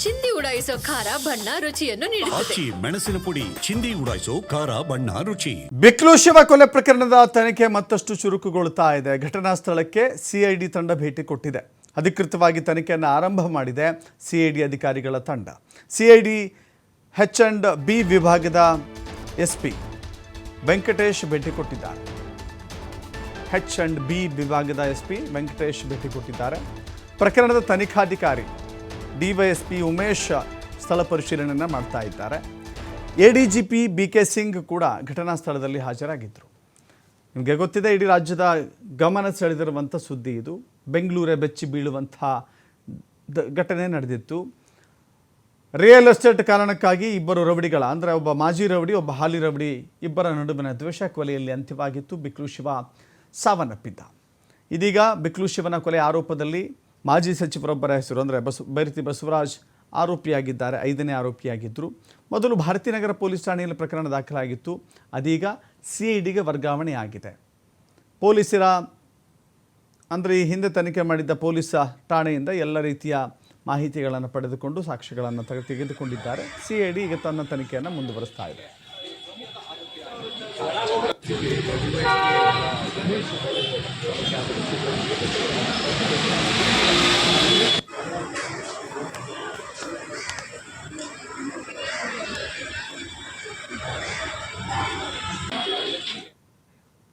ಚಿಂದಿ ಉಡಾಯಿಸೋ ಖಾರ ಬಣ್ಣ ರುಚಿಯನ್ನು ನೀಡುತ್ತದೆ. ಮೆಣಸಿನ ಪುಡಿ ಚಿಂದಿ ಉಡಾಯಿಸೋ ಖಾರ ಬಣ್ಣ ರುಚಿ. ಬಿಕ್ಲು ಶಿವ ಕೊಲೆ ಪ್ರಕರಣದ ತನಿಖೆ ಮತ್ತಷ್ಟು ಚುರುಕುಗೊಳ್ತಾ ಇದೆ. ಘಟನಾ ಸ್ಥಳಕ್ಕೆ ಸಿಐಡಿ ತಂಡ ಭೇಟಿ ಕೊಟ್ಟಿದೆ. ಅಧಿಕೃತವಾಗಿ ತನಿಖೆಯನ್ನು ಆರಂಭ ಮಾಡಿದೆ ಸಿಐಡಿ ಅಧಿಕಾರಿಗಳ ತಂಡ. ಸಿಐಡಿ H&B ವಿಭಾಗದ SP ವೆಂಕಟೇಶ್ ಭೇಟಿ ಕೊಟ್ಟಿದ್ದಾರೆ. H&B ವಿಭಾಗದ SP ವೆಂಕಟೇಶ್ ಭೇಟಿ ಕೊಟ್ಟಿದ್ದಾರೆ. ಪ್ರಕರಣದ ತನಿಖಾಧಿಕಾರಿ DYSP ಉಮೇಶ್ ಸ್ಥಳ ಪರಿಶೀಲನೆಯನ್ನು ಮಾಡ್ತಾ ಇದ್ದಾರೆ. ADGP BK ಸಿಂಗ್ ಕೂಡ ಘಟನಾ ಸ್ಥಳದಲ್ಲಿ ಹಾಜರಾಗಿದ್ದರು. ನಿಮಗೆ ಗೊತ್ತಿದೆ, ಇಡೀ ರಾಜ್ಯದ ಗಮನ ಸೆಳೆದಿರುವಂಥ ಸುದ್ದಿ ಇದು. ಬೆಂಗಳೂರೇ ಬೆಚ್ಚಿ ಬೀಳುವಂಥ ಘಟನೆ ನಡೆದಿತ್ತು. ರಿಯಲ್ ಎಸ್ಟೇಟ್ ಕಾರಣಕ್ಕಾಗಿ ಇಬ್ಬರು ರೌಡಿಗಳ, ಅಂದರೆ ಒಬ್ಬ ಮಾಜಿ ರೌಡಿ, ಒಬ್ಬ ಹಾಲಿ ರೌಡಿ, ಇಬ್ಬರ ನಡುವಿನ ದ್ವೇಷ ಕೊಲೆಯಲ್ಲಿ ಅಂತ್ಯವಾಗಿತ್ತು. ಬಿಕ್ಲು ಶಿವ ಸಾವನ್ನಪ್ಪಿದ್ದ. ಇದೀಗ ಬಿಕ್ಲು ಶಿವನ ಕೊಲೆ ಆರೋಪದಲ್ಲಿ ಮಾಜಿ ಸಚಿವರೊಬ್ಬರ ಹೆಸರು, ಅಂದರೆ ಬೈರತಿ ಬಸವರಾಜ್ ಆರೋಪಿಯಾಗಿದ್ದಾರೆ. 5ನೇ ಆರೋಪಿಯಾಗಿದ್ದರು. ಮೊದಲು ಭಾರತೀನಗರ ಪೊಲೀಸ್ ಠಾಣೆಯಲ್ಲಿ ಪ್ರಕರಣ ದಾಖಲಾಗಿತ್ತು. ಅದೀಗ CIDಗೆ ವರ್ಗಾವಣೆ ಆಗಿದೆ. ಪೊಲೀಸರ, ಅಂದರೆ ಈ ಹಿಂದೆ ತನಿಖೆ ಮಾಡಿದ್ದ ಪೊಲೀಸ್ ಠಾಣೆಯಿಂದ ಎಲ್ಲ ರೀತಿಯ ಮಾಹಿತಿಗಳನ್ನು ಪಡೆದುಕೊಂಡು ಸಾಕ್ಷ್ಯಗಳನ್ನು ತೆಗೆದುಕೊಂಡಿದ್ದಾರೆ. CID ಈಗ ತನ್ನ ತನಿಖೆಯನ್ನು ಮುಂದುವರಿಸ್ತಾ ಇದೆ.